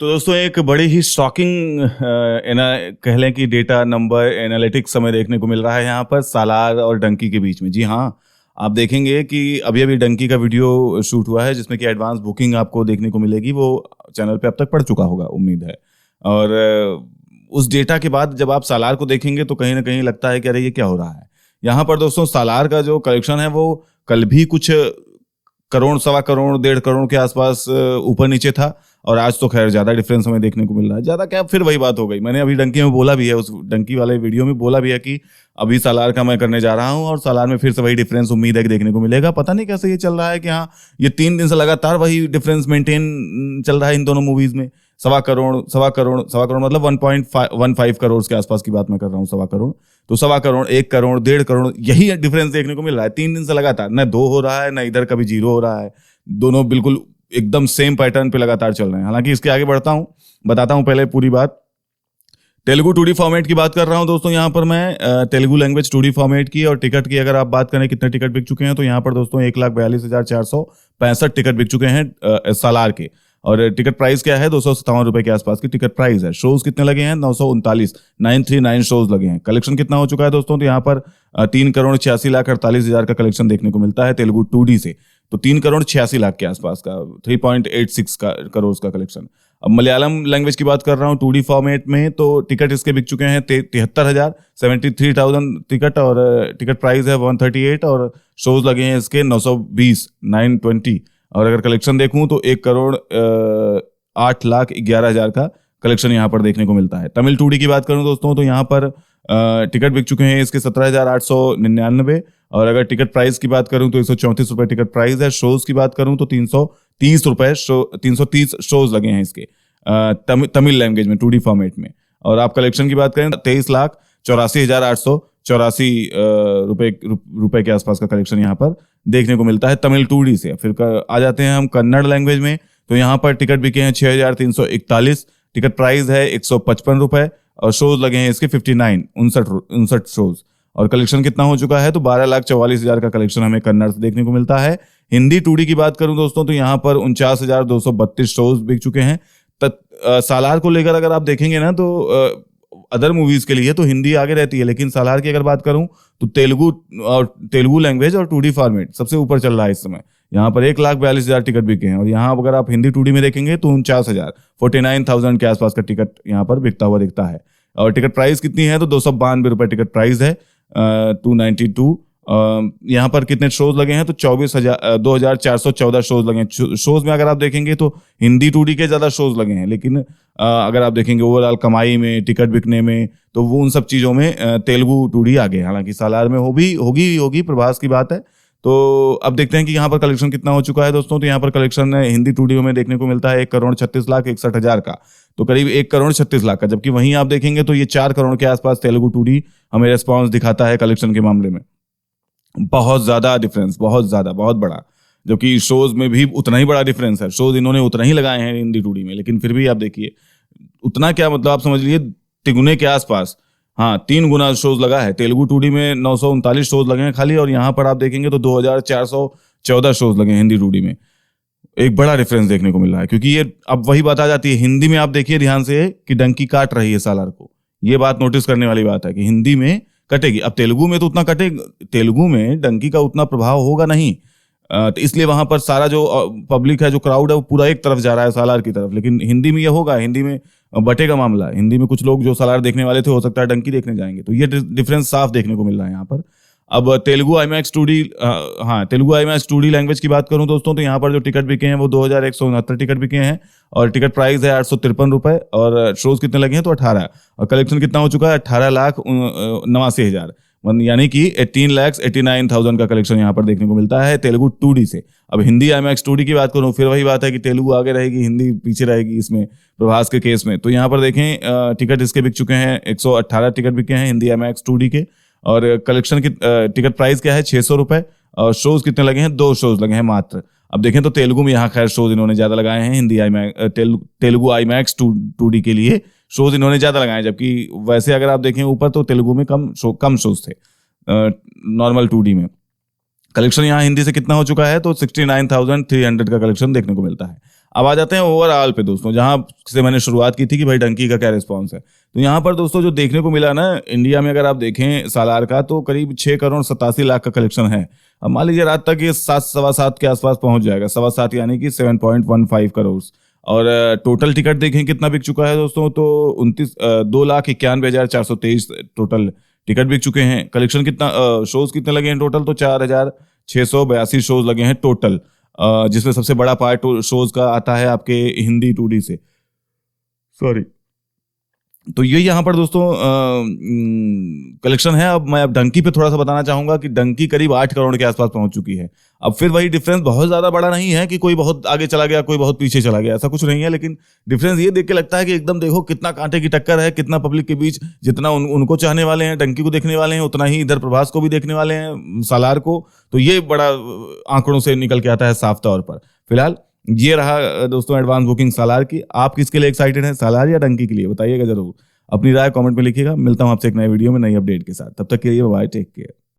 तो दोस्तों एक बड़ी ही शॉकिंग कह लें कि डेटा नंबर एनालिटिक्स हमें देखने को मिल रहा है यहाँ पर सालार और डंकी के बीच में। जी हाँ, आप देखेंगे कि अभी अभी डंकी का वीडियो शूट हुआ है जिसमें कि एडवांस बुकिंग आपको देखने को मिलेगी। वो चैनल पे अब तक पड़ चुका होगा, उम्मीद है। और उस डेटा के बाद जब आप सालार को देखेंगे तो कहीं ना कहीं लगता है कि अरे ये क्या हो रहा है। यहाँ पर दोस्तों सालार का जो कलेक्शन है वो कल भी कुछ करोड़, सवा करोड़, 1.5 करोड़ के आसपास ऊपर नीचे था, और आज तो खैर ज्यादा डिफरेंस हमें देखने को मिल रहा है। ज्यादा क्या, फिर वही बात हो गई। मैंने अभी डंकी में बोला भी है, उस डंकी वाले वीडियो में बोला भी है कि अभी सालार का मैं करने जा रहा हूं और सालार में फिर से वही डिफरेंस उम्मीद है कि देखने को मिलेगा। पता नहीं कैसे ये चल रहा है कि हाँ, ये 3 दिन से लगातार वही डिफरेंस मेंटेन चल रहा है इन दोनों मूवीज में। सवा करोड़ मतलब 1.15 करोड़ के आसपास की बात मैं कर रहा हूँ। सवा करोड़ तो सवा करोड़, 1 करोड़, 1.5 करोड़, यही डिफरेंस देखने को मिल रहा है 3 दिन से लगातार। न 2 हो रहा है, न इधर कभी 0 हो रहा है। दोनों बिल्कुल एकदम सेम पैटर्न पे लगातार चल रहे हैं। हालांकि इसके आगे बताता हूं पहले पूरी बात। तेलुगु 2D फॉर्मेट की बात कर रहा हूं दोस्तों। यहाँ पर मैं तेलुगु लैंग्वेज 2D फॉर्मेट की और टिकट की अगर आप बात करें कितने टिकट बिक चुके हैं, तो यहाँ पर दोस्तों 1,42,465 टिकट बिक चुके हैं सालार के। और टिकट प्राइस क्या है, 257 रुपए के आसपास की टिकट प्राइस है। शोज कितने लगे हैं, 939 शोज लगे हैं। कलेक्शन कितना हो चुका है दोस्तों, तो यहाँ पर 3,86,48,000 का कलेक्शन देखने को मिलता है तेलुगु 2D से। तो 3,86,00,000 के आसपास का 3.86 करोड़ का कलेक्शन। अब मलयालम लैंग्वेज की बात कर रहा हूँ 2D फॉर्मेट में, तो टिकट इसके बिक चुके हैं 73,000 टिकट, और टिकट प्राइस है 138, और शोज लगे हैं इसके 920 और अगर कलेक्शन देखूं तो 1,08,11,000 का कलेक्शन यहाँ पर देखने को मिलता है। तमिल 2D की बात करूं दोस्तों, तो यहाँ पर टिकट बिक चुके हैं इसके 17,899, और अगर टिकट प्राइस की बात करूं तो 134 रुपए टिकट प्राइस है। शोज की बात करूं तो 330 शोज लगे हैं इसके तमिल लैंग्वेज में 2D फॉर्मेट में। और आप कलेक्शन की बात करें 23,84,884 रुपए के आसपास का कलेक्शन यहाँ पर देखने को मिलता है तमिल 2D से। फिर आ जाते हैं हम कन्नड़ लैंग्वेज में, तो यहाँ पर टिकट बिके हैं 6,341, टिकट प्राइस है 155 रुपए, और शोज लगे हैं इसके 59 शोज। और कलेक्शन कितना हो चुका है, तो 12,44,000 का कलेक्शन हमें कन्नड़ से देखने को मिलता है। हिंदी 2D की बात करूं दोस्तों, तो यहाँ पर 49,232 शोज बिक चुके हैं। सालार को लेकर अगर आप देखेंगे ना, तो अदर मूवीज के लिए तो हिंदी आगे रहती है, लेकिन सालार की अगर बात करूं तो तेलुगु लैंग्वेज और 2D फॉर्मेट सबसे ऊपर चल रहा है इस समय। यहाँ पर 1,42,000 टिकट बिके हैं, और यहाँ अगर आप हिंदी 2D में देखेंगे तो 49,000 के आसपास का टिकट यहाँ पर बिकता हुआ दिखता है। और टिकट प्राइस कितनी है, तो 292 रुपए टिकट प्राइस है, 292। यहाँ पर कितने शोज लगे हैं, तो 2,414 शोज लगे हैं। शोज में अगर आप देखेंगे तो हिंदी 2D के ज्यादा शोज लगे हैं, लेकिन अगर आप देखेंगे ओवरऑल कमाई में, टिकट बिकने में, तो वो उन सब चीजों में तेलुगु 2D आगे। हालांकि सालार में होगी प्रभास की बात है। तो अब देखते हैं कि यहाँ पर कलेक्शन कितना हो चुका है दोस्तों। तो यहाँ पर कलेक्शन हिंदी 2D में देखने को मिलता है 1,36,61,000 का, तो करीब 1,36,00,000 का। जबकि वहीं आप देखेंगे तो ये 4 करोड़ के आसपास तेलुगु 2D हमें रेस्पॉन्स दिखाता है कलेक्शन के मामले में। बहुत ज्यादा डिफरेंस, बहुत बड़ा। जबकि शोज में भी उतना ही बड़ा डिफरेंस है। शोज इन्होंने उतना ही लगाए हैं हिंदी 2D में, लेकिन फिर भी आप देखिए उतना क्या, मतलब आप समझ लीजिए तिगुने के आसपास, हाँ 3 गुना शोज लगा है। तेलुगु 2D में 939 शोज लगे हैं खाली, और यहाँ पर आप देखेंगे तो 2,414 शोज लगे हैं हिंदी 2D में। एक बड़ा डिफरेंस देखने को मिल रहा है, क्योंकि ये अब वही बात आ जाती है। हिंदी में आप देखिए ध्यान से कि डंकी काट रही है सालार को। ये बात नोटिस करने वाली बात है कि हिंदी में कटेगी। अब तेलुगु में तो उतना तेलुगु में डंकी का उतना प्रभाव होगा नहीं, तो इसलिए वहां पर सारा जो पब्लिक है, जो क्राउड है, वो पूरा एक तरफ जा रहा है सालार की तरफ। लेकिन हिंदी में ये होगा, हिंदी में बटेगा मामला। हिंदी में कुछ लोग जो सालार देखने वाले थे हो सकता है डंकी देखने जाएंगे, तो ये डिफरेंस साफ देखने को मिल रहा है यहाँ पर। अब तेलुगु IMAX 2D लैंग्वेज की बात करूं दोस्तों, तो यहाँ पर जो टिकट बिके हैं वो 2,169 टिकट बिके हैं, और टिकट प्राइस है 853 रुपए, और शोज कितने लगे हैं, तो 18, और कलेक्शन कितना हो चुका है, 18,89,000, यानी कि 18,89,000 का कलेक्शन यहाँ पर देखने को मिलता है तेलुगु 2D से। अब हिंदी IMAX 2D की बात करूं, फिर वही बात है कि तेलुगु आगे रहेगी, हिंदी पीछे रहेगी इसमें प्रभास के केस में। तो यहाँ पर देखें टिकट इसके बिक चुके हैं 118 टिकट बिके हैं हिंदी IMAX 2D के, और कलेक्शन की टिकट प्राइस क्या है, 600 रुपए, और शोज कितने लगे हैं, 2 शोज लगे हैं मात्र। अब देखें तो तेलुगु में यहाँ खैर शोज इन्होंने ज्यादा लगाए हैं। हिंदी तेलुगु IMAX 2D के लिए शोज इन्होंने ज्यादा लगाए हैं, जबकि वैसे अगर आप देखें ऊपर तो तेलुगु में कम शोज थे नॉर्मल 2D में। कलेक्शन यहाँ हिंदी से कितना हो चुका है, तो 69,300 का कलेक्शन देखने को मिलता है। अब आ जाते हैं ओवरऑल पे दोस्तों, जहां से मैंने शुरुआत की थी कि भाई डंकी का क्या रिस्पॉन्स है। तो यहाँ पर दोस्तों जो देखने को मिला ना, इंडिया में अगर आप देखें सालार का, तो करीब 6 करोड़ 87 लाख का कलेक्शन है। अब मान लीजिए रात तक ये 7 सवा 7 के आसपास पहुंच जाएगा, 7.25 यानी कि 7.15 करोड़। और टोटल टिकट देखें कितना बिक चुका है दोस्तों, तो 2,91,423 टोटल टिकट बिक चुके हैं। कलेक्शन कितना, शोज कितने लगे हैं टोटल, तो 4,682 शोज लगे हैं टोटल, जिसमें सबसे बड़ा पार्ट शोज का आता है आपके हिंदी 2D से, सॉरी। तो ये यहाँ पर दोस्तों कलेक्शन है। अब मैं डंकी पे थोड़ा सा बताना चाहूंगा कि डंकी करीब 8 करोड़ के आसपास पहुंच चुकी है। अब फिर वही डिफरेंस बहुत ज्यादा बड़ा नहीं है कि कोई बहुत आगे चला गया कोई बहुत पीछे चला गया, ऐसा कुछ नहीं है। लेकिन डिफरेंस ये देख के लगता है कि एकदम देखो कितना कांटे की टक्कर है, कितना पब्लिक के बीच, जितना उनको चाहने वाले हैं, डंकी को देखने वाले हैं, उतना ही इधर प्रभास को भी देखने वाले हैं, सालार को। तो ये बड़ा आंकड़ों से निकल के आता है साफ तौर पर। फिलहाल ये रहा दोस्तों एडवांस बुकिंग सालार की। आप किसके लिए एक्साइटेड हैं, सालार या डंकी के लिए, बताइएगा जरूर। अपनी राय कमेंट में लिखिएगा। मिलता हूं आपसे एक नए वीडियो में नई अपडेट के साथ, तब तक के लिए बाय, टेक केयर।